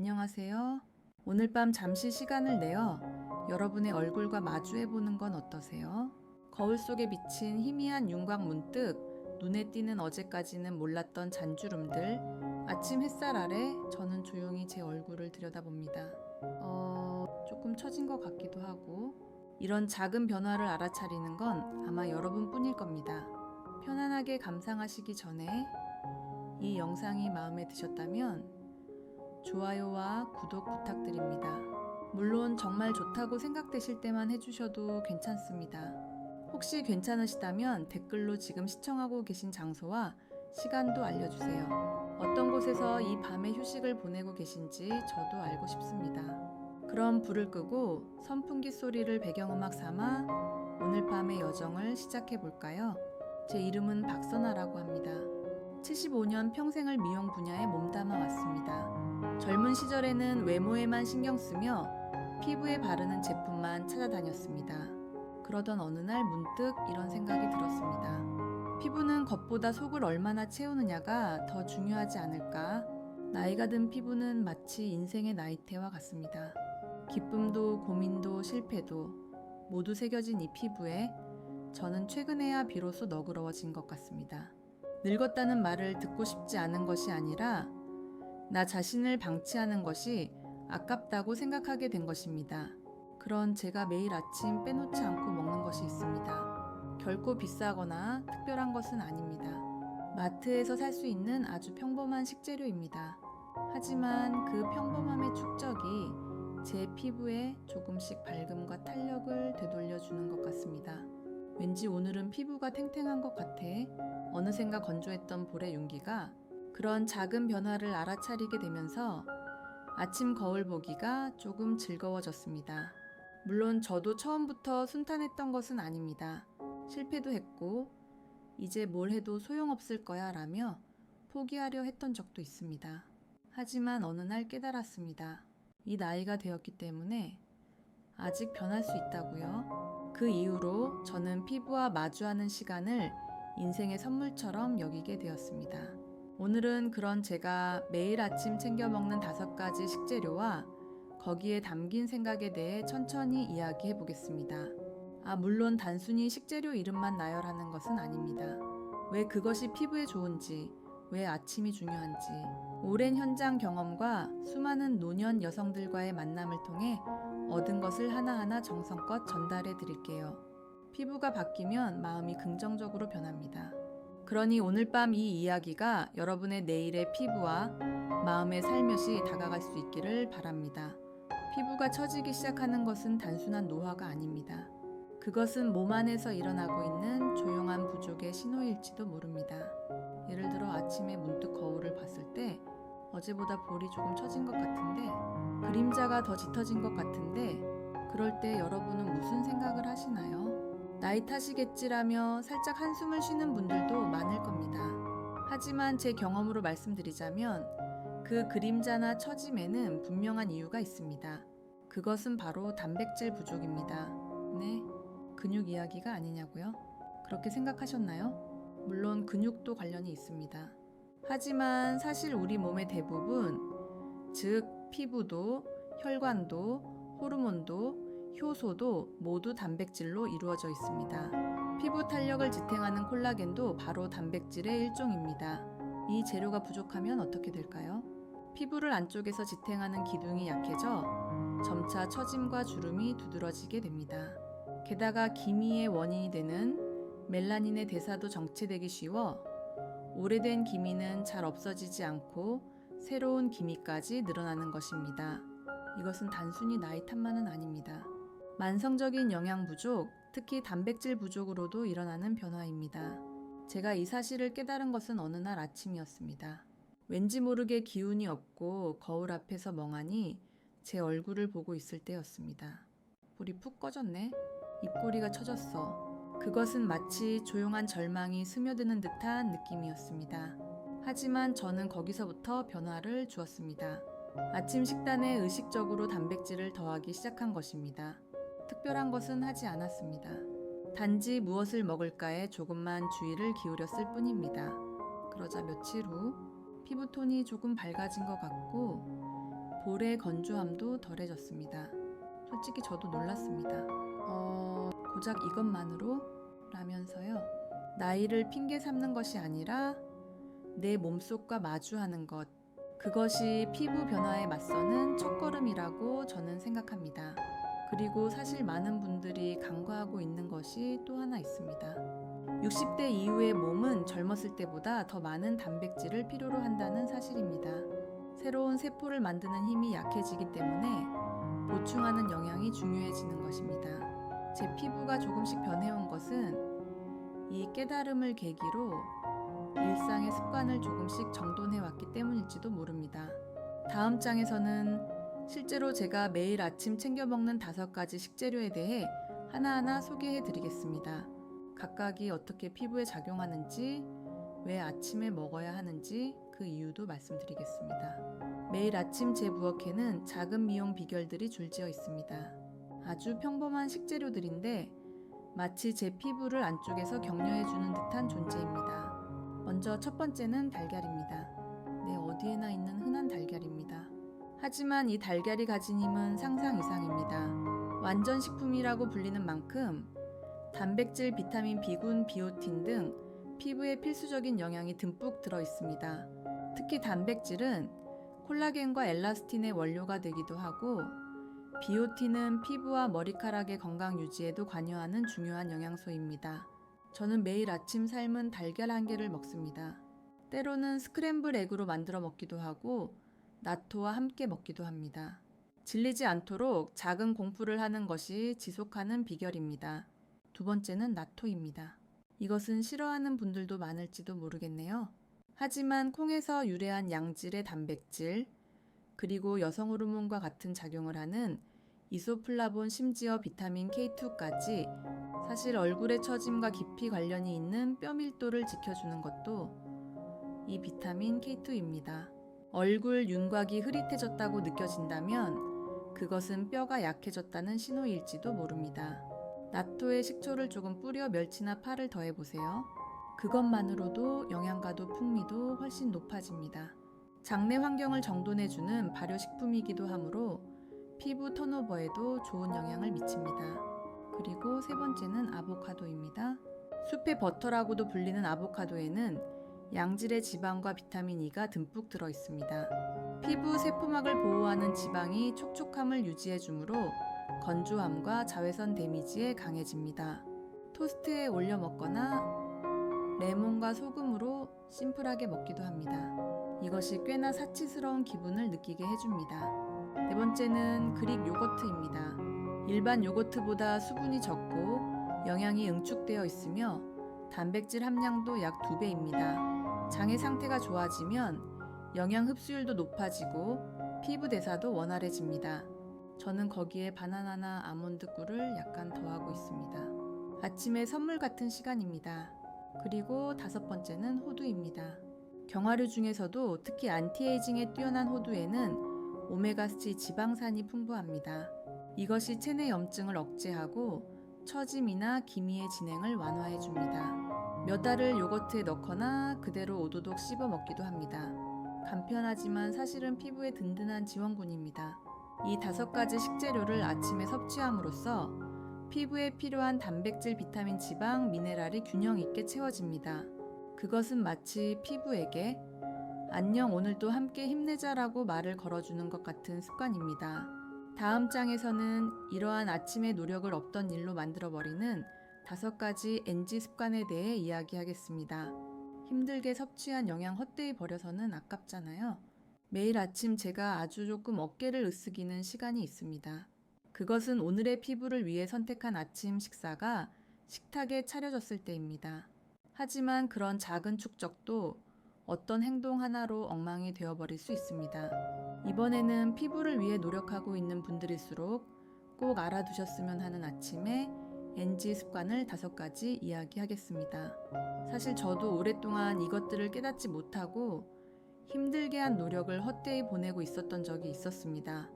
안녕하세요. 오늘 밤 잠시 시간을 내어 여러분의 얼굴과 마주해보는 건 어떠세요? 거울 속에 비친 희미한 윤곽 문득 눈에 띄는 어제까지는 몰랐던 잔주름들. 아침 햇살 아래 저는 조용히 제 얼굴을 들여다봅니다. 조금 처진 것 같기도 하고. 이런 작은 변화를 알아차리는 건 아마 여러분뿐일 겁니다. 편안하게 감상하시기 전에 이 영상이 마음에 드셨다면 좋아요와 구독 부탁드립니다. 물론 정말 좋다고 생각되실 때만 해주셔도 괜찮습니다. 혹시 괜찮으시다면 댓글로 지금 시청하고 계신 장소와 시간도 알려주세요. 어떤 곳에서 이 밤의 휴식을 보내고 계신지 저도 알고 싶습니다. 그럼 불을 끄고 선풍기 소리를 배경음악 삼아 오늘 밤의 여정을 시작해볼까요? 제 이름은 박선아라고 합니다. 75년 평생을 미용 분야에 몸담아 왔습니다. 젊은 시절에는 외모에만 신경 쓰며 피부에 바르는 제품만 찾아다녔습니다. 그러던 어느 날 문득 이런 생각이 들었습니다. 피부는 겉보다 속을 얼마나 채우느냐가 더 중요하지 않을까? 나이가 든 피부는 마치 인생의 나이테와 같습니다. 기쁨도 고민도 실패도 모두 새겨진 이 피부에 저는 최근에야 비로소 너그러워진 것 같습니다. 늙었다는 말을 듣고 싶지 않은 것이 아니라 나 자신을 방치하는 것이 아깝다고 생각하게 된 것입니다. 그런 제가 매일 아침 빼놓지 않고 먹는 것이 있습니다. 결코 비싸거나 특별한 것은 아닙니다. 마트에서 살 수 있는 아주 평범한 식재료입니다. 하지만 그 평범함의 축적이 제 피부에 조금씩 밝음과 탄력을 되돌려주는 것 같습니다. 왠지 오늘은 피부가 탱탱한 것 같아. 어느샌가 건조했던 볼의 윤기가 그런 작은 변화를 알아차리게 되면서 아침 거울 보기가 조금 즐거워졌습니다. 물론 저도 처음부터 순탄했던 것은 아닙니다. 실패도 했고 이제 뭘 해도 소용없을 거야 라며 포기하려 했던 적도 있습니다. 하지만 어느 날 깨달았습니다. 이 나이가 되었기 때문에 아직 변할 수 있다고요. 그 이후로 저는 피부와 마주하는 시간을 인생의 선물처럼 여기게 되었습니다. 오늘은 그런 제가 매일 아침 챙겨 먹는 5가지 식재료와 거기에 담긴 생각에 대해 천천히 이야기해 보겠습니다. 물론 단순히 식재료 이름만 나열하는 것은 아닙니다. 왜 그것이 피부에 좋은지, 왜 아침이 중요한지, 오랜 현장 경험과 수많은 노년 여성들과의 만남을 통해 얻은 것을 하나하나 정성껏 전달해 드릴게요. 피부가 바뀌면 마음이 긍정적으로 변합니다. 그러니 오늘 밤 이 이야기가 여러분의 내일의 피부와 마음의 살며시 다가갈 수 있기를 바랍니다. 피부가 처지기 시작하는 것은 단순한 노화가 아닙니다. 그것은 몸 안에서 일어나고 있는 조용한 부족의 신호일지도 모릅니다. 예를 들어 아침에 문득 거울을 봤을 때 어제보다 볼이 조금 처진 것 같은데, 그림자가 더 짙어진 것 같은데, 그럴 때 여러분은 무슨 생각을 하시나요? 나이 탓이겠지라며 살짝 한숨을 쉬는 분들도 많을 겁니다. 하지만 제 경험으로 말씀드리자면 그 그림자나 처짐에는 분명한 이유가 있습니다. 그것은 바로 단백질 부족입니다. 네, 근육 이야기가 아니냐고요? 그렇게 생각하셨나요? 물론 근육도 관련이 있습니다. 하지만 사실 우리 몸의 대부분, 즉 피부도, 혈관도, 호르몬도, 효소도 모두 단백질로 이루어져 있습니다. 피부 탄력을 지탱하는 콜라겐도 바로 단백질의 일종입니다. 이 재료가 부족하면 어떻게 될까요? 피부를 안쪽에서 지탱하는 기둥이 약해져 점차 처짐과 주름이 두드러지게 됩니다. 게다가 기미의 원인이 되는 멜라닌의 대사도 정체되기 쉬워 오래된 기미는 잘 없어지지 않고 새로운 기미까지 늘어나는 것입니다. 이것은 단순히 나이 탓만은 아닙니다. 만성적인 영양 부족, 특히 단백질 부족으로도 일어나는 변화입니다. 제가 이 사실을 깨달은 것은 어느 날 아침이었습니다. 왠지 모르게 기운이 없고 거울 앞에서 멍하니 제 얼굴을 보고 있을 때였습니다. 볼이 푹 꺼졌네. 입꼬리가 처졌어. 그것은 마치 조용한 절망이 스며드는 듯한 느낌이었습니다. 하지만 저는 거기서부터 변화를 주었습니다. 아침 식단에 의식적으로 단백질을 더하기 시작한 것입니다. 특별한 것은 하지 않았습니다. 단지 무엇을 먹을까에 조금만 주의를 기울였을 뿐입니다. 그러자 며칠 후 피부톤이 조금 밝아진 것 같고 볼의 건조함도 덜해졌습니다. 솔직히 저도 놀랐습니다. 고작 이것만으로? 라면서요. 나이를 핑계 삼는 것이 아니라 내 몸속과 마주하는 것, 그것이 피부 변화에 맞서는 첫걸음이라고 저는 생각합니다. 그리고 사실 많은 분들이 간과하고 있는 것이 또 하나 있습니다. 60대 이후의 몸은 젊었을 때보다 더 많은 단백질을 필요로 한다는 사실입니다. 새로운 세포를 만드는 힘이 약해지기 때문에 보충하는 영양이 중요해지는 것입니다. 제 피부가 조금씩 변해온 것은 이 깨달음을 계기로 일상의 습관을 조금씩 정돈해왔기 때문일지도 모릅니다. 다음 장에서는 실제로 제가 매일 아침 챙겨 먹는 5가지 식재료에 대해 하나하나 소개해드리겠습니다. 각각이 어떻게 피부에 작용하는지, 왜 아침에 먹어야 하는지 그 이유도 말씀드리겠습니다. 매일 아침 제 부엌에는 작은 미용 비결들이 줄지어 있습니다. 아주 평범한 식재료들인데 마치 제 피부를 안쪽에서 격려해주는 듯한 존재입니다. 먼저 첫 번째는 달걀입니다. 내 어디에나 있는 흔한 달걀입니다. 하지만 이 달걀이 가진 힘은 상상 이상입니다. 완전 식품이라고 불리는 만큼 단백질, 비타민, 비군, 비오틴 등 피부에 필수적인 영양이 듬뿍 들어 있습니다. 특히 단백질은 콜라겐과 엘라스틴의 원료가 되기도 하고 비오틴은 피부와 머리카락의 건강 유지에도 관여하는 중요한 영양소입니다. 저는 매일 아침 삶은 달걀 1개를 먹습니다. 때로는 스크램블 에그로 만들어 먹기도 하고 나토와 함께 먹기도 합니다. 질리지 않도록 작은 공부를 하는 것이 지속하는 비결입니다. 두 번째는 나토입니다. 이것은 싫어하는 분들도 많을지도 모르겠네요. 하지만 콩에서 유래한 양질의 단백질, 그리고 여성 호르몬과 같은 작용을 하는 이소플라본 심지어 비타민 K2까지 사실 얼굴의 처짐과 깊이 관련이 있는 뼈 밀도를 지켜주는 것도 이 비타민 K2입니다. 얼굴 윤곽이 흐릿해졌다고 느껴진다면 그것은 뼈가 약해졌다는 신호일지도 모릅니다. 나토에 식초를 조금 뿌려 멸치나 파를 더해보세요. 그것만으로도 영양가도 풍미도 훨씬 높아집니다. 장내 환경을 정돈해주는 발효식품이기도 하므로 피부 턴오버에도 좋은 영향을 미칩니다. 그리고 세 번째는 아보카도입니다. 숲의 버터라고도 불리는 아보카도에는 양질의 지방과 비타민 E가 듬뿍 들어 있습니다. 피부 세포막을 보호하는 지방이 촉촉함을 유지해주므로 건조함과 자외선 데미지에 강해집니다. 토스트에 올려 먹거나 레몬과 소금으로 심플하게 먹기도 합니다. 이것이 꽤나 사치스러운 기분을 느끼게 해줍니다. 네 번째는 그릭 요거트입니다. 일반 요거트보다 수분이 적고 영양이 응축되어 있으며 단백질 함량도 약 2배입니다. 장의 상태가 좋아지면 영양 흡수율도 높아지고 피부 대사도 원활해집니다. 저는 거기에 바나나나 아몬드 꿀을 약간 더하고 있습니다. 아침의 선물 같은 시간입니다. 그리고 5번째는 호두입니다. 견과류 중에서도 특히 안티에이징에 뛰어난 호두에는 오메가3 지방산이 풍부합니다. 이것이 체내 염증을 억제하고 처짐이나 기미의 진행을 완화해줍니다. 몇 알을 요거트에 넣거나 그대로 오도독 씹어 먹기도 합니다. 간편하지만 사실은 피부에 든든한 지원군입니다. 이 5가지 식재료를 아침에 섭취함으로써 피부에 필요한 단백질, 비타민, 지방, 미네랄이 균형 있게 채워집니다. 그것은 마치 피부에게 안녕 오늘도 함께 힘내자라고 말을 걸어주는 것 같은 습관입니다. 다음 장에서는 이러한 아침의 노력을 없던 일로 만들어버리는 5가지 NG 습관에 대해 이야기하겠습니다. 힘들게 섭취한 영양 헛되이 버려서는 아깝잖아요. 매일 아침 제가 아주 조금 어깨를 으쓱이는 시간이 있습니다. 그것은 오늘의 피부를 위해 선택한 아침 식사가 식탁에 차려졌을 때입니다. 하지만 그런 작은 축적도 어떤 행동 하나로 엉망이 되어버릴 수 있습니다. 이번에는 피부를 위해 노력하고 있는 분들일수록 꼭 알아두셨으면 하는 아침에 NG 습관을 5가지 이야기하겠습니다. 사실 저도 오랫동안 이것들을 깨닫지 못하고 힘들게 한 노력을 헛되이 보내고 있었던 적이 있었습니다.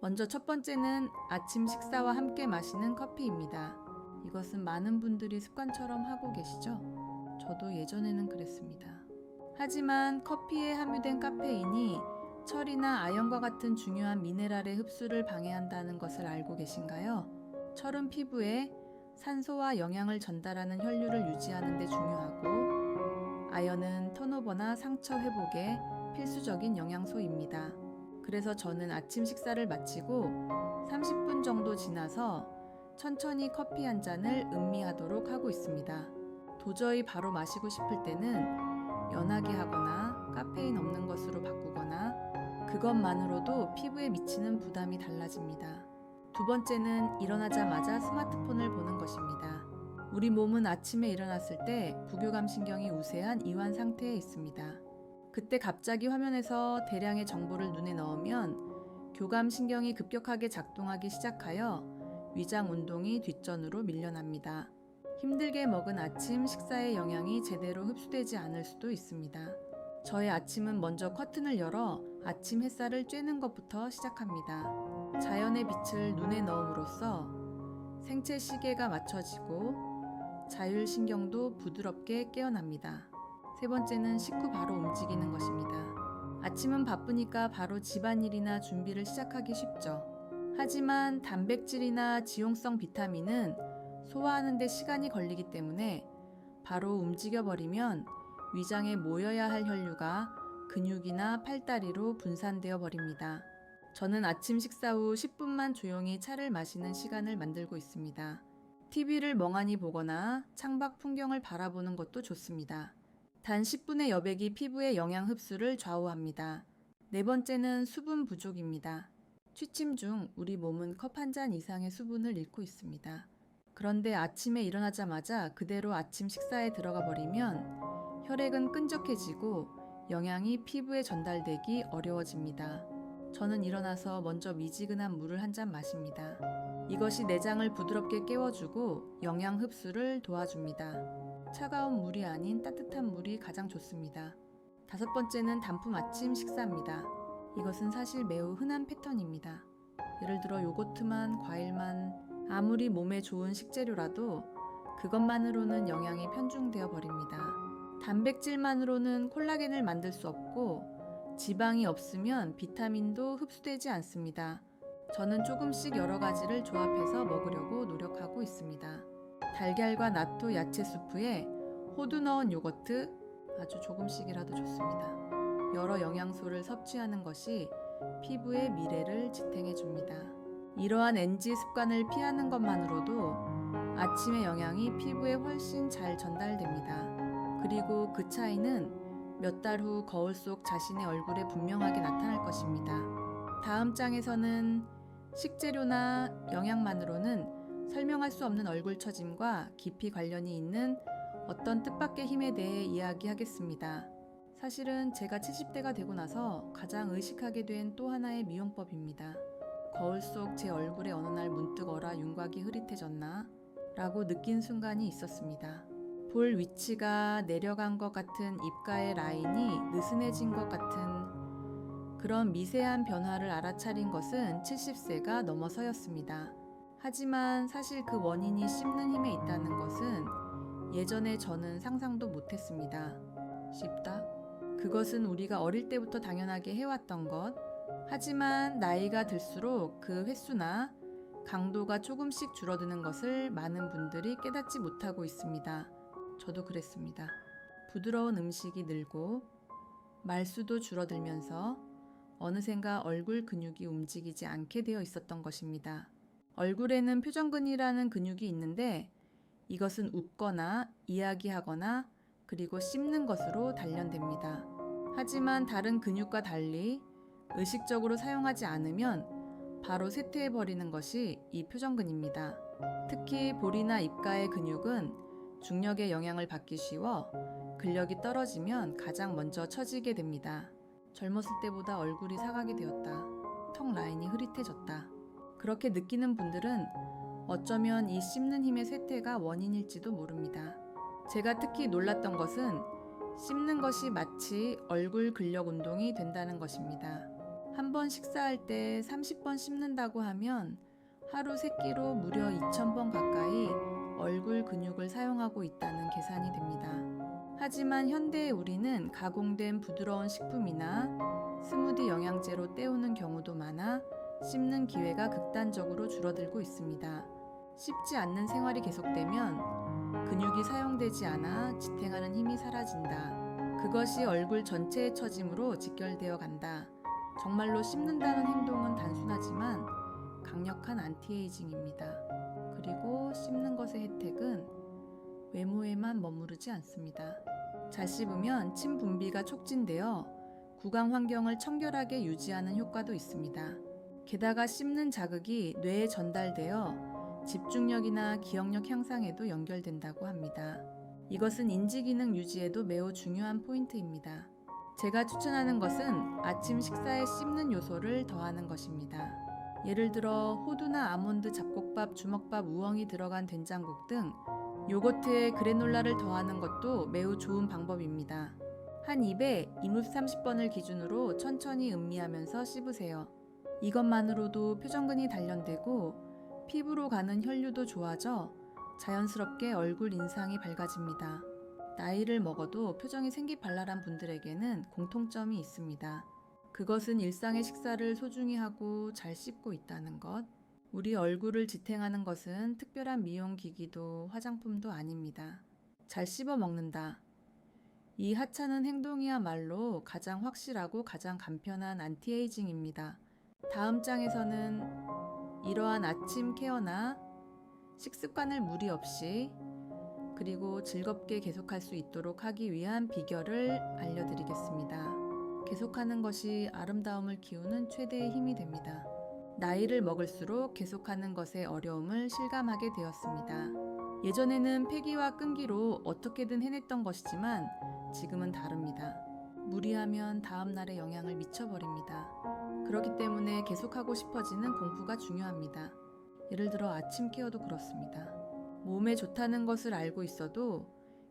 먼저 첫 번째는 아침 식사와 함께 마시는 커피입니다. 이것은 많은 분들이 습관처럼 하고 계시죠? 저도 예전에는 그랬습니다. 하지만 커피에 함유된 카페인이 철이나 아연과 같은 중요한 미네랄의 흡수를 방해한다는 것을 알고 계신가요? 철은 피부에 산소와 영양을 전달하는 혈류를 유지하는 데 중요하고, 아연은 턴오버나 상처 회복에 필수적인 영양소입니다. 그래서 저는 아침 식사를 마치고 30분 정도 지나서 천천히 커피 한 잔을 음미하도록 하고 있습니다. 도저히 바로 마시고 싶을 때는 연하게 하거나 카페인 없는 것으로 바꾸거나, 그것만으로도 피부에 미치는 부담이 달라집니다. 두 번째는 일어나자마자 스마트폰을 보는 것입니다. 우리 몸은 아침에 일어났을 때 부교감 신경이 우세한 이완 상태에 있습니다. 그때 갑자기 화면에서 대량의 정보를 눈에 넣으면 교감 신경이 급격하게 작동하기 시작하여 위장 운동이 뒷전으로 밀려납니다. 힘들게 먹은 아침 식사의 영양이 제대로 흡수되지 않을 수도 있습니다. 저의 아침은 먼저 커튼을 열어 아침 햇살을 쬐는 것부터 시작합니다. 자연의 빛을 눈에 넣음으로써 생체 시계가 맞춰지고 자율신경도 부드럽게 깨어납니다. 세 번째는 식후 바로 움직이는 것입니다. 아침은 바쁘니까 바로 집안일이나 준비를 시작하기 쉽죠. 하지만 단백질이나 지용성 비타민은 소화하는 데 시간이 걸리기 때문에 바로 움직여버리면 위장에 모여야 할 혈류가 근육이나 팔다리로 분산되어 버립니다. 저는 아침 식사 후 10분만 조용히 차를 마시는 시간을 만들고 있습니다. TV를 멍하니 보거나 창밖 풍경을 바라보는 것도 좋습니다. 단 10분의 여백이 피부의 영양 흡수를 좌우합니다. 네 번째는 수분 부족입니다. 취침 중 우리 몸은 컵 한 잔 이상의 수분을 잃고 있습니다. 그런데 아침에 일어나자마자 그대로 아침 식사에 들어가 버리면 혈액은 끈적해지고 영양이 피부에 전달되기 어려워집니다. 저는 일어나서 먼저 미지근한 물을 한 잔 마십니다. 이것이 내장을 부드럽게 깨워주고 영양 흡수를 도와줍니다. 차가운 물이 아닌 따뜻한 물이 가장 좋습니다. 다섯 번째는 단품 아침 식사입니다. 이것은 사실 매우 흔한 패턴입니다. 예를 들어 요거트만, 과일만, 아무리 몸에 좋은 식재료라도 그것만으로는 영양이 편중되어 버립니다. 단백질만으로는 콜라겐을 만들 수 없고, 지방이 없으면 비타민도 흡수되지 않습니다. 저는 조금씩 여러 가지를 조합해서 먹으려고 노력하고 있습니다. 달걀과 나토 야채 수프에 호두 넣은 요거트, 아주 조금씩이라도 좋습니다. 여러 영양소를 섭취하는 것이 피부의 미래를 지탱해 줍니다. 이러한 NG 습관을 피하는 것만으로도 아침의 영양이 피부에 훨씬 잘 전달됩니다. 그리고 그 차이는 몇 달 후 거울 속 자신의 얼굴에 분명하게 나타날 것입니다. 다음 장에서는 식재료나 영양만으로는 설명할 수 없는 얼굴 처짐과 깊이 관련이 있는 어떤 뜻밖의 힘에 대해 이야기하겠습니다. 사실은 제가 70대가 되고 나서 가장 의식하게 된 또 하나의 미용법입니다. 거울 속 제 얼굴에 어느 날 문득 어라 윤곽이 흐릿해졌나? 라고 느낀 순간이 있었습니다. 볼 위치가 내려간 것 같은 입가의 라인이 느슨해진 것 같은 그런 미세한 변화를 알아차린 것은 70세가 넘어서였습니다. 하지만 사실 그 원인이 씹는 힘에 있다는 것은 예전에 저는 상상도 못했습니다. 씹다? 그것은 우리가 어릴 때부터 당연하게 해왔던 것. 하지만 나이가 들수록 그 횟수나 강도가 조금씩 줄어드는 것을 많은 분들이 깨닫지 못하고 있습니다. 저도 그랬습니다. 부드러운 음식이 늘고 말수도 줄어들면서 어느샌가 얼굴 근육이 움직이지 않게 되어 있었던 것입니다. 얼굴에는 표정근이라는 근육이 있는데 이것은 웃거나 이야기하거나 그리고 씹는 것으로 단련됩니다. 하지만 다른 근육과 달리 의식적으로 사용하지 않으면 바로 쇠퇴해버리는 것이 이 표정근입니다. 특히 볼이나 입가의 근육은 중력의 영향을 받기 쉬워 근력이 떨어지면 가장 먼저 처지게 됩니다. 젊었을 때보다 얼굴이 사가게 되었다. 턱 라인이 흐릿해졌다. 그렇게 느끼는 분들은 어쩌면 이 씹는 힘의 쇠퇴가 원인일지도 모릅니다. 제가 특히 놀랐던 것은 씹는 것이 마치 얼굴 근력 운동이 된다는 것입니다. 한 번 식사할 때 30번 씹는다고 하면 하루 3끼로 무려 2000번 가까이 얼굴 근육을 사용하고 있다는 계산이 됩니다. 하지만 현대의 우리는 가공된 부드러운 식품이나 스무디 영양제로 때우는 경우도 많아 씹는 기회가 극단적으로 줄어들고 있습니다. 씹지 않는 생활이 계속되면 근육이 사용되지 않아 지탱하는 힘이 사라진다. 그것이 얼굴 전체에 처짐으로 직결되어 간다. 정말로 씹는다는 행동은 단순하지만 강력한 안티에이징입니다. 그리고 씹는 것의 혜택은 외모에만 머무르지 않습니다. 잘 씹으면 침 분비가 촉진되어 구강 환경을 청결하게 유지하는 효과도 있습니다. 게다가 씹는 자극이 뇌에 전달되어 집중력이나 기억력 향상에도 연결된다고 합니다. 이것은 인지기능 유지에도 매우 중요한 포인트입니다. 제가 추천하는 것은 아침 식사에 씹는 요소를 더하는 것입니다. 예를 들어 호두나 아몬드 잡곡밥, 주먹밥, 우엉이 들어간 된장국 등 요거트에 그래놀라를 더하는 것도 매우 좋은 방법입니다. 한 입에 이뭅 30번을 기준으로 천천히 음미하면서 씹으세요. 이것만으로도 표정근이 단련되고 피부로 가는 혈류도 좋아져 자연스럽게 얼굴 인상이 밝아집니다. 나이를 먹어도 표정이 생기발랄한 분들에게는 공통점이 있습니다. 그것은 일상의 식사를 소중히 하고 잘 씹고 있다는 것. 우리 얼굴을 지탱하는 것은 특별한 미용기기도 화장품도 아닙니다. 잘 씹어 먹는다. 이 하찮은 행동이야말로 가장 확실하고 가장 간편한 안티에이징입니다. 다음 장에서는 이러한 아침 케어나 식습관을 무리 없이 그리고 즐겁게 계속할 수 있도록 하기 위한 비결을 알려드리겠습니다. 계속하는 것이 아름다움을 키우는 최대의 힘이 됩니다. 나이를 먹을수록 계속하는 것의 어려움을 실감하게 되었습니다. 예전에는 패기와 끈기로 어떻게든 해냈던 것이지만 지금은 다릅니다. 무리하면 다음 날에 영향을 미쳐버립니다. 그렇기 때문에 계속하고 싶어지는 공부가 중요합니다. 예를 들어 아침 케어도 그렇습니다. 몸에 좋다는 것을 알고 있어도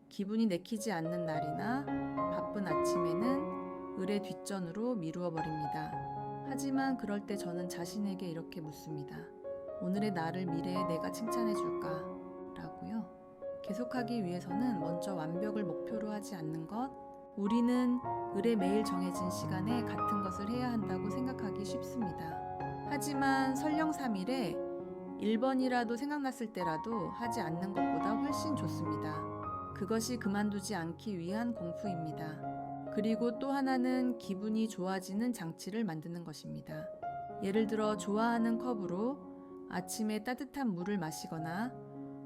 기분이 내키지 않는 날이나 바쁜 아침에는 을의 뒷전으로 미루어 버립니다. 하지만 그럴 때 저는 자신에게 이렇게 묻습니다. 오늘의 나를 미래에 내가 칭찬해 줄까? 라고요. 계속하기 위해서는 먼저 완벽을 목표로 하지 않는 것, 우리는 을의 매일 정해진 시간에 같은 것을 해야 한다고 생각하기 쉽습니다. 하지만 설령 3일에 1번이라도 생각났을 때라도 하지 않는 것보다 훨씬 좋습니다. 그것이 그만두지 않기 위한 공부입니다. 그리고 또 하나는 기분이 좋아지는 장치를 만드는 것입니다. 예를 들어 좋아하는 컵으로 아침에 따뜻한 물을 마시거나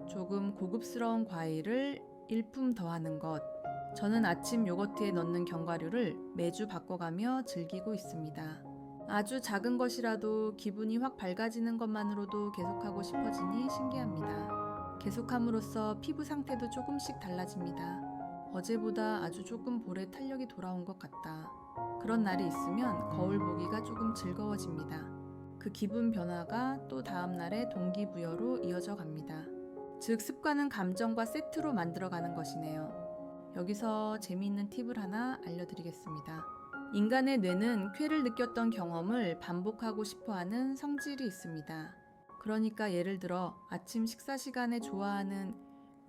조금 고급스러운 과일을 일품 더하는 것. 저는 아침 요거트에 넣는 견과류를 매주 바꿔가며 즐기고 있습니다. 아주 작은 것이라도 기분이 확 밝아지는 것만으로도 계속하고 싶어지니 신기합니다. 계속함으로써 피부 상태도 조금씩 달라집니다. 어제보다 아주 조금 볼에 탄력이 돌아온 것 같다. 그런 날이 있으면 거울 보기가 조금 즐거워집니다. 그 기분 변화가 또 다음 날의 동기부여로 이어져 갑니다. 즉 습관은 감정과 세트로 만들어가는 것이네요. 여기서 재미있는 팁을 하나 알려드리겠습니다. 인간의 뇌는 쾌를 느꼈던 경험을 반복하고 싶어하는 성질이 있습니다. 그러니까 예를 들어 아침 식사 시간에 좋아하는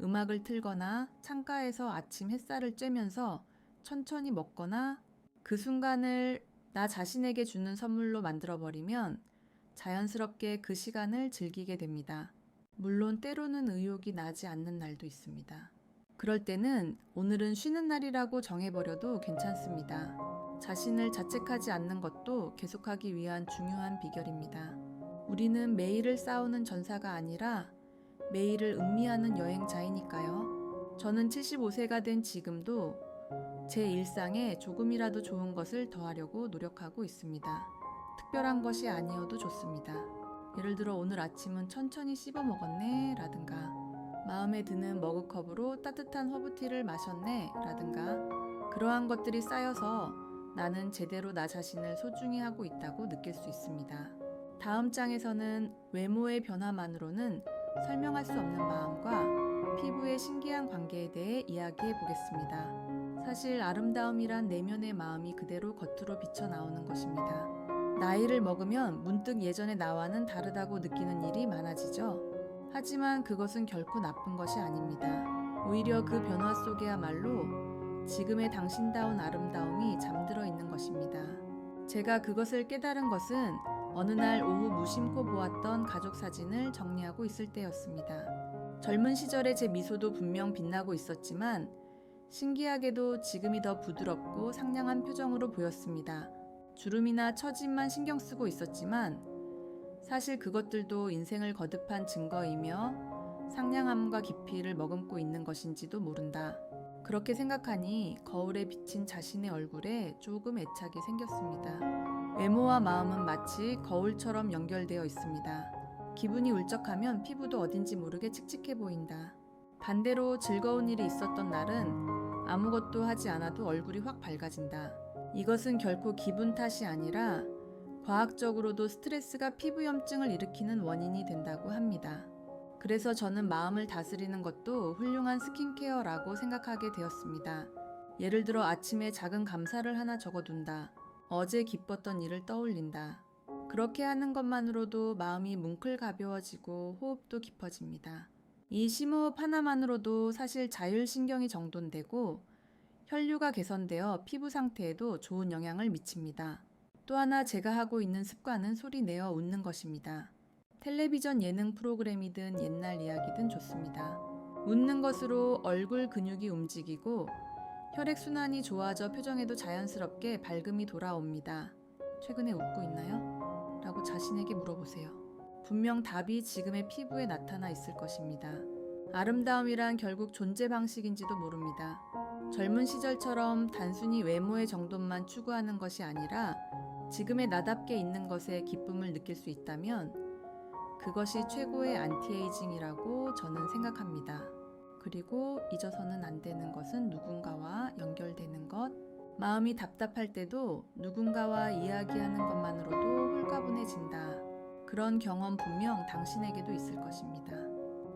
음악을 틀거나 창가에서 아침 햇살을 쬐면서 천천히 먹거나 그 순간을 나 자신에게 주는 선물로 만들어버리면 자연스럽게 그 시간을 즐기게 됩니다. 물론 때로는 의욕이 나지 않는 날도 있습니다. 그럴 때는 오늘은 쉬는 날이라고 정해버려도 괜찮습니다. 자신을 자책하지 않는 것도 계속하기 위한 중요한 비결입니다. 우리는 매일을 싸우는 전사가 아니라 매일을 음미하는 여행자이니까요. 저는 75세가 된 지금도 제 일상에 조금이라도 좋은 것을 더하려고 노력하고 있습니다. 특별한 것이 아니어도 좋습니다. 예를 들어 오늘 아침은 천천히 씹어 먹었네 라든가 마음에 드는 머그컵으로 따뜻한 허브티를 마셨네 라든가 그러한 것들이 쌓여서 나는 제대로 나 자신을 소중히 하고 있다고 느낄 수 있습니다. 다음 장에서는 외모의 변화만으로는 설명할 수 없는 마음과 피부의 신기한 관계에 대해 이야기해 보겠습니다. 사실 아름다움이란 내면의 마음이 그대로 겉으로 비쳐나오는 것입니다. 나이를 먹으면 문득 예전의 나와는 다르다고 느끼는 일이 많아지죠. 하지만 그것은 결코 나쁜 것이 아닙니다. 오히려 그 변화 속에야말로 지금의 당신다운 아름다움이 잠들어 있는 것입니다. 제가 그것을 깨달은 것은 어느 날 오후 무심코 보았던 가족 사진을 정리하고 있을 때였습니다. 젊은 시절의 제 미소도 분명 빛나고 있었지만 신기하게도 지금이 더 부드럽고 상냥한 표정으로 보였습니다. 주름이나 처짐만 신경 쓰고 있었지만 사실 그것들도 인생을 거듭한 증거이며 상냥함과 깊이를 머금고 있는 것인지도 모른다. 그렇게 생각하니 거울에 비친 자신의 얼굴에 조금 애착이 생겼습니다. 외모와 마음은 마치 거울처럼 연결되어 있습니다. 기분이 울적하면 피부도 어딘지 모르게 칙칙해 보인다. 반대로 즐거운 일이 있었던 날은 아무것도 하지 않아도 얼굴이 확 밝아진다. 이것은 결코 기분 탓이 아니라 과학적으로도 스트레스가 피부염증을 일으키는 원인이 된다고 합니다. 그래서 저는 마음을 다스리는 것도 훌륭한 스킨케어라고 생각하게 되었습니다. 예를 들어 아침에 작은 감사를 하나 적어둔다. 어제 기뻤던 일을 떠올린다. 그렇게 하는 것만으로도 마음이 뭉클 가벼워지고 호흡도 깊어집니다. 이 심호흡 하나만으로도 사실 자율신경이 정돈되고 혈류가 개선되어 피부 상태에도 좋은 영향을 미칩니다. 또 하나 제가 하고 있는 습관은 소리 내어 웃는 것입니다. 텔레비전 예능 프로그램이든 옛날 이야기든 좋습니다. 웃는 것으로 얼굴 근육이 움직이고 혈액순환이 좋아져 표정에도 자연스럽게 밝음이 돌아옵니다. 최근에 웃고 있나요? 라고 자신에게 물어보세요. 분명 답이 지금의 피부에 나타나 있을 것입니다. 아름다움이란 결국 존재 방식인지도 모릅니다. 젊은 시절처럼 단순히 외모의 정돈만 추구하는 것이 아니라 지금의 나답게 있는 것에 기쁨을 느낄 수 있다면 그것이 최고의 안티에이징이라고 저는 생각합니다. 그리고 잊어서는 안 되는 것은 누군가와 연결되는 것. 마음이 답답할 때도 누군가와 이야기하는 것만으로도 홀가분해진다. 그런 경험 분명 당신에게도 있을 것입니다.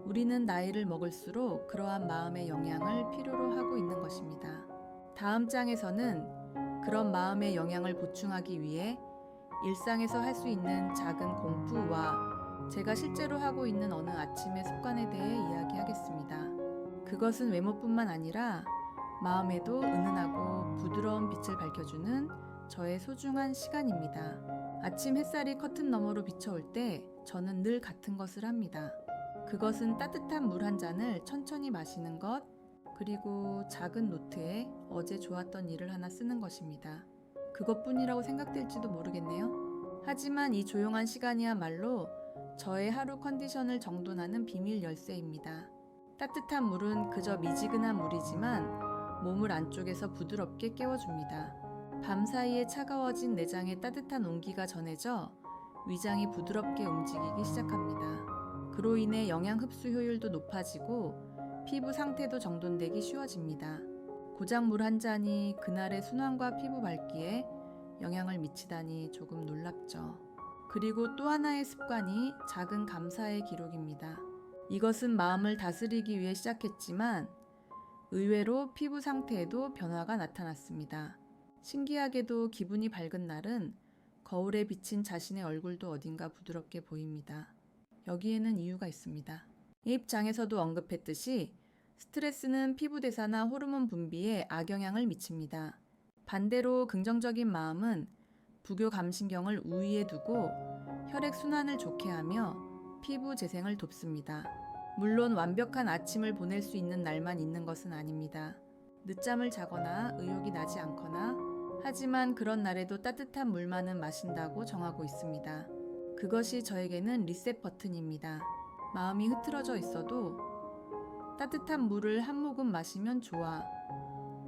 우리는 나이를 먹을수록 그러한 마음의 영향을 필요로 하고 있는 것입니다. 다음 장에서는 그런 마음의 영향을 보충하기 위해 일상에서 할 수 있는 작은 공부와 제가 실제로 하고 있는 어느 아침의 습관에 대해 이야기하겠습니다. 그것은 외모뿐만 아니라 마음에도 은은하고 부드러운 빛을 밝혀주는 저의 소중한 시간입니다. 아침 햇살이 커튼 너머로 비쳐올 때 저는 늘 같은 것을 합니다. 그것은 따뜻한 물 한 잔을 천천히 마시는 것, 그리고 작은 노트에 어제 좋았던 일을 하나 쓰는 것입니다. 그것뿐이라고 생각될지도 모르겠네요. 하지만 이 조용한 시간이야말로 저의 하루 컨디션을 정돈하는 비밀 열쇠입니다. 따뜻한 물은 그저 미지근한 물이지만 몸을 안쪽에서 부드럽게 깨워줍니다. 밤사이에 차가워진 내장에 따뜻한 온기가 전해져 위장이 부드럽게 움직이기 시작합니다. 그로 인해 영양 흡수 효율도 높아지고 피부 상태도 정돈되기 쉬워집니다. 고작 물 한 잔이 그날의 순환과 피부 밝기에 영향을 미치다니 조금 놀랍죠. 그리고 또 하나의 습관이 작은 감사의 기록입니다. 이것은 마음을 다스리기 위해 시작했지만 의외로 피부 상태에도 변화가 나타났습니다. 신기하게도 기분이 밝은 날은 거울에 비친 자신의 얼굴도 어딘가 부드럽게 보입니다. 여기에는 이유가 있습니다. 입장에서도 언급했듯이 스트레스는 피부 대사나 호르몬 분비에 악영향을 미칩니다. 반대로 긍정적인 마음은 부교 감신경을 우위에 두고 혈액 순환을 좋게 하며 피부 재생을 돕습니다. 물론 완벽한 아침을 보낼 수 있는 날만 있는 것은 아닙니다. 늦잠을 자거나 의욕이 나지 않거나 하지만 그런 날에도 따뜻한 물만은 마신다고 정하고 있습니다. 그것이 저에게는 리셋 버튼입니다. 마음이 흐트러져 있어도 따뜻한 물을 한 모금 마시면 좋아.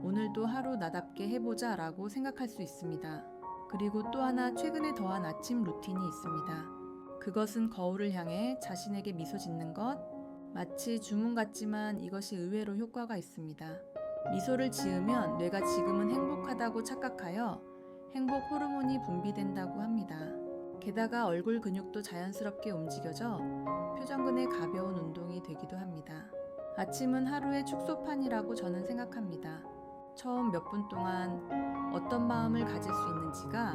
오늘도 하루 나답게 해보자 라고 생각할 수 있습니다. 그리고 또 하나 최근에 더한 아침 루틴이 있습니다. 그것은 거울을 향해 자신에게 미소 짓는 것. 마치 주문 같지만 이것이 의외로 효과가 있습니다. 미소를 지으면 뇌가 지금은 행복하다고 착각하여 행복 호르몬이 분비된다고 합니다. 게다가 얼굴 근육도 자연스럽게 움직여져 표정근의 가벼운 운동이 되기도 합니다. 아침은 하루의 축소판이라고 저는 생각합니다. 처음 몇 분 동안 어떤 마음을 가질 수 있는지가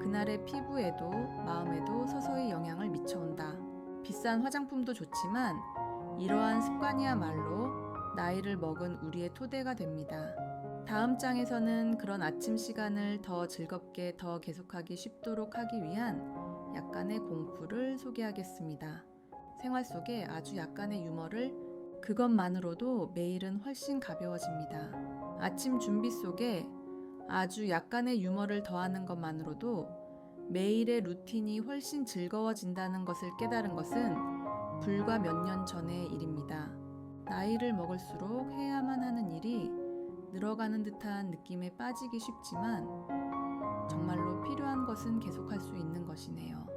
그날의 피부에도 마음에도 서서히 영향을 미쳐온다. 비싼 화장품도 좋지만 이러한 습관이야말로 나이를 먹은 우리의 토대가 됩니다. 다음 장에서는 그런 아침 시간을 더 즐겁게 더 계속하기 쉽도록 하기 위한 약간의 공부를 소개하겠습니다. 생활 속에 아주 약간의 유머를 그것만으로도 매일은 훨씬 가벼워집니다. 아침 준비 속에 아주 약간의 유머를 더하는 것만으로도 매일의 루틴이 훨씬 즐거워진다는 것을 깨달은 것은 불과 몇 년 전의 일입니다. 나이를 먹을수록 해야만 하는 일이 늘어가는 듯한 느낌에 빠지기 쉽지만 정말로 필요한 것은 계속할 수 있는 것이네요.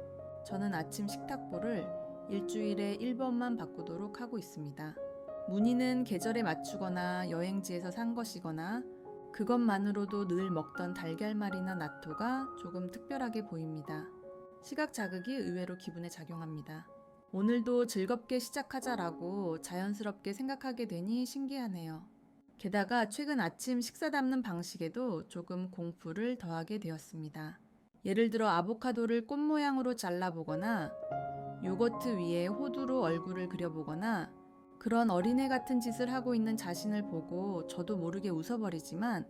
저는 아침 식탁보를 일주일에 1번만 바꾸도록 하고 있습니다. 무늬는 계절에 맞추거나 여행지에서 산 것이거나 그것만으로도 늘 먹던 달걀말이나 나토가 조금 특별하게 보입니다. 시각 자극이 의외로 기분에 작용합니다. 오늘도 즐겁게 시작하자라고 자연스럽게 생각하게 되니 신기하네요. 게다가 최근 아침 식사 담는 방식에도 조금 공부를 더하게 되었습니다. 예를 들어 아보카도를 꽃 모양으로 잘라보거나 요거트 위에 호두로 얼굴을 그려보거나 그런 어린애 같은 짓을 하고 있는 자신을 보고 저도 모르게 웃어버리지만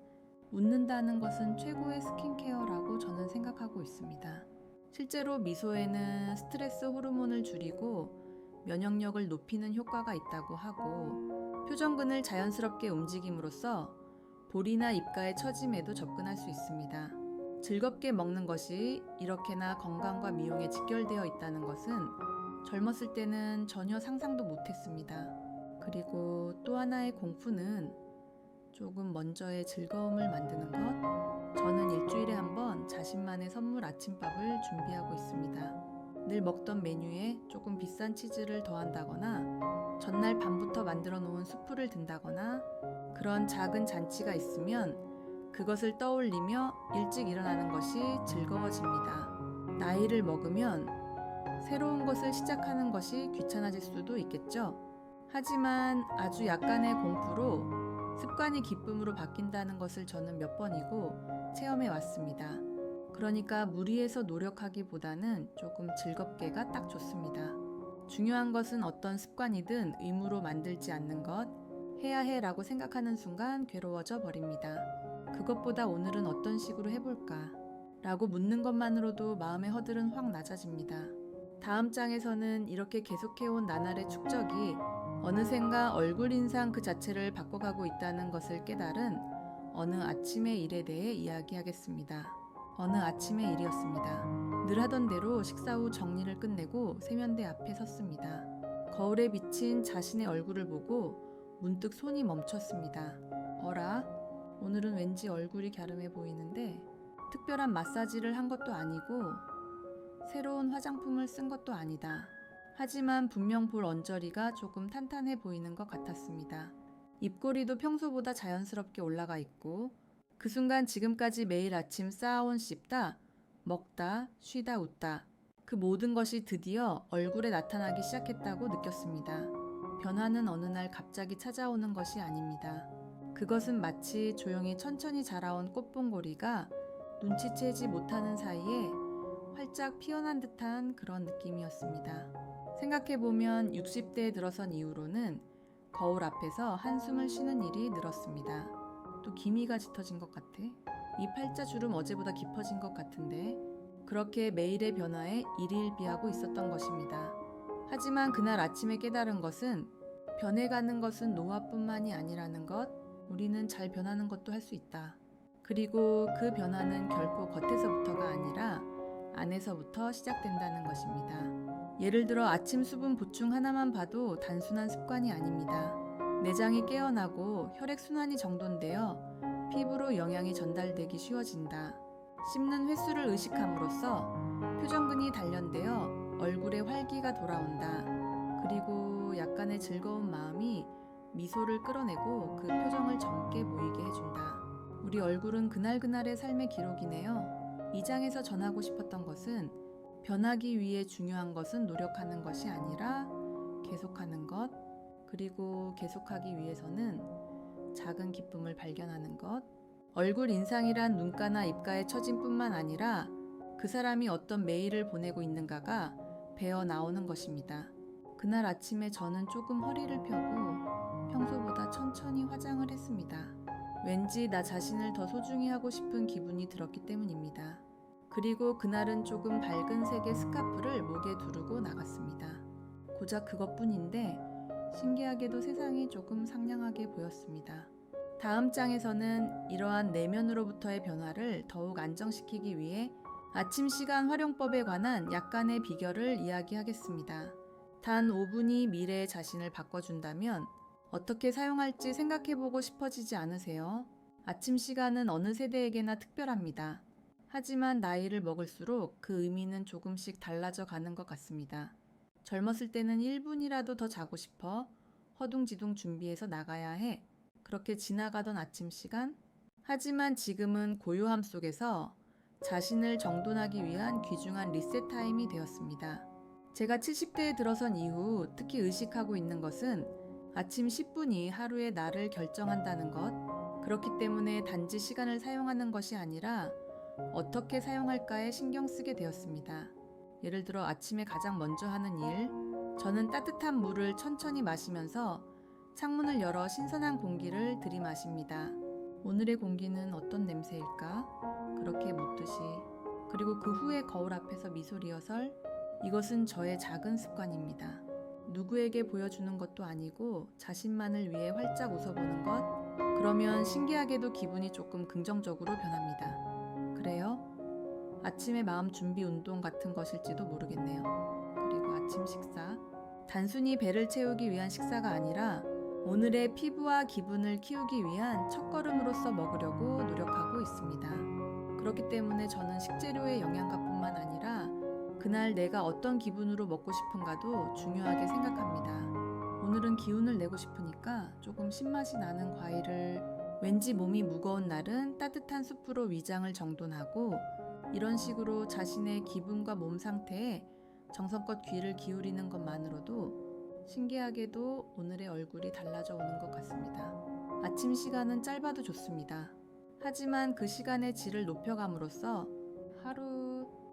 웃는다는 것은 최고의 스킨케어라고 저는 생각하고 있습니다. 실제로 미소에는 스트레스 호르몬을 줄이고 면역력을 높이는 효과가 있다고 하고 표정근을 자연스럽게 움직임으로써 볼이나 입가의 처짐에도 접근할 수 있습니다. 즐겁게 먹는 것이 이렇게나 건강과 미용에 직결되어 있다는 것은 젊었을 때는 전혀 상상도 못했습니다. 그리고 또 하나의 공부는 조금 먼저의 즐거움을 만드는 것. 저는 일주일에 한 번 자신만의 선물 아침밥을 준비하고 있습니다. 늘 먹던 메뉴에 조금 비싼 치즈를 더한다거나 전날 밤부터 만들어 놓은 수프를 든다거나 그런 작은 잔치가 있으면 그것을 떠올리며 일찍 일어나는 것이 즐거워집니다. 나이를 먹으면 새로운 것을 시작하는 것이 귀찮아질 수도 있겠죠. 하지만 아주 약간의 공부로 습관이 기쁨으로 바뀐다는 것을 저는 몇 번이고 체험해 왔습니다. 그러니까 무리해서 노력하기보다는 조금 즐겁게가 딱 좋습니다. 중요한 것은 어떤 습관이든 의무로 만들지 않는 것, 해야 해라고 생각하는 순간 괴로워져 버립니다. 그것보다 오늘은 어떤 식으로 해볼까? 라고 묻는 것만으로도 마음의 허들은 확 낮아집니다. 다음 장에서는 이렇게 계속해온 나날의 축적이 어느샌가 얼굴 인상 그 자체를 바꿔가고 있다는 것을 깨달은 어느 아침의 일에 대해 이야기하겠습니다. 어느 아침의 일이었습니다. 늘 하던 대로 식사 후 정리를 끝내고 세면대 앞에 섰습니다. 거울에 비친 자신의 얼굴을 보고 문득 손이 멈췄습니다. 어라? 오늘은 왠지 얼굴이 갸름해 보이는데 특별한 마사지를 한 것도 아니고 새로운 화장품을 쓴 것도 아니다. 하지만 분명 볼 언저리가 조금 탄탄해 보이는 것 같았습니다. 입꼬리도 평소보다 자연스럽게 올라가 있고 그 순간 지금까지 매일 아침 쌓아온 씹다, 먹다, 쉬다, 웃다 그 모든 것이 드디어 얼굴에 나타나기 시작했다고 느꼈습니다. 변화는 어느 날 갑자기 찾아오는 것이 아닙니다. 그것은 마치 조용히 천천히 자라온 꽃봉고리가 눈치채지 못하는 사이에 활짝 피어난 듯한 그런 느낌이었습니다. 생각해보면 60대에 들어선 이후로는 거울 앞에서 한숨을 쉬는 일이 늘었습니다. 또 기미가 짙어진 것 같아. 이 팔자주름 어제보다 깊어진 것 같은데 그렇게 매일의 변화에 일희일비하고 있었던 것입니다. 하지만 그날 아침에 깨달은 것은 변해가는 것은 노화뿐만이 아니라는 것, 우리는 잘 변하는 것도 할 수 있다. 그리고 그 변화는 결코 겉에서부터가 아니라 안에서부터 시작된다는 것입니다. 예를 들어 아침 수분 보충 하나만 봐도 단순한 습관이 아닙니다. 내장이 깨어나고 혈액순환이 정돈되어 피부로 영양이 전달되기 쉬워진다. 씹는 횟수를 의식함으로써 표정근이 단련되어 얼굴에 활기가 돌아온다. 그리고 약간의 즐거운 마음이 미소를 끌어내고 그 표정을 젊게 보이게 해준다. 우리 얼굴은 그날그날의 삶의 기록이네요. 이 장에서 전하고 싶었던 것은 변하기 위해 중요한 것은 노력하는 것이 아니라 계속하는 것, 그리고 계속하기 위해서는 작은 기쁨을 발견하는 것, 얼굴 인상이란 눈가나 입가의 처짐뿐만 아니라 그 사람이 어떤 매일을 보내고 있는가가 배어 나오는 것입니다. 그날 아침에 저는 조금 허리를 펴고 평소보다 천천히 화장을 했습니다. 왠지 나 자신을 더 소중히 하고 싶은 기분이 들었기 때문입니다. 그리고 그날은 조금 밝은 색의 스카프를 목에 두르고 나갔습니다. 고작 그것뿐인데 신기하게도 세상이 조금 상냥하게 보였습니다. 다음 장에서는 이러한 내면으로부터의 변화를 더욱 안정시키기 위해 아침 시간 활용법에 관한 약간의 비결을 이야기하겠습니다. 단 5분이 미래의 자신을 바꿔준다면 어떻게 사용할지 생각해보고 싶어지지 않으세요? 아침 시간은 어느 세대에게나 특별합니다. 하지만 나이를 먹을수록 그 의미는 조금씩 달라져 가는 것 같습니다. 젊었을 때는 1분이라도 더 자고 싶어 허둥지둥 준비해서 나가야 해. 그렇게 지나가던 아침 시간? 하지만 지금은 고요함 속에서 자신을 정돈하기 위한 귀중한 리셋 타임이 되었습니다. 제가 70대에 들어선 이후 특히 의식하고 있는 것은 아침 10분이 하루의 나를 결정한다는 것. 그렇기 때문에 단지 시간을 사용하는 것이 아니라 어떻게 사용할까에 신경 쓰게 되었습니다. 예를 들어 아침에 가장 먼저 하는 일, 저는 따뜻한 물을 천천히 마시면서 창문을 열어 신선한 공기를 들이마십니다. 오늘의 공기는 어떤 냄새일까? 그렇게 묻듯이. 그리고 그 후에 거울 앞에서 미소 리허설. 이것은 저의 작은 습관입니다. 누구에게 보여주는 것도 아니고 자신만을 위해 활짝 웃어보는 것. 그러면 신기하게도 기분이 조금 긍정적으로 변합니다. 그래요? 아침의 마음 준비 운동 같은 것일지도 모르겠네요. 그리고 아침 식사. 단순히 배를 채우기 위한 식사가 아니라 오늘의 피부와 기분을 키우기 위한 첫걸음으로서 먹으려고 노력하고 있습니다. 그렇기 때문에 저는 식재료의 영양가뿐만 아니라 그날 내가 어떤 기분으로 먹고 싶은가도 중요하게 생각합니다. 오늘은 기운을 내고 싶으니까 조금 신맛이 나는 과일을, 왠지 몸이 무거운 날은 따뜻한 수프로 위장을 정돈하고, 이런 식으로 자신의 기분과 몸 상태에 정성껏 귀를 기울이는 것만으로도 신기하게도 오늘의 얼굴이 달라져 오는 것 같습니다. 아침 시간은 짧아도 좋습니다. 하지만 그 시간의 질을 높여감으로써 하루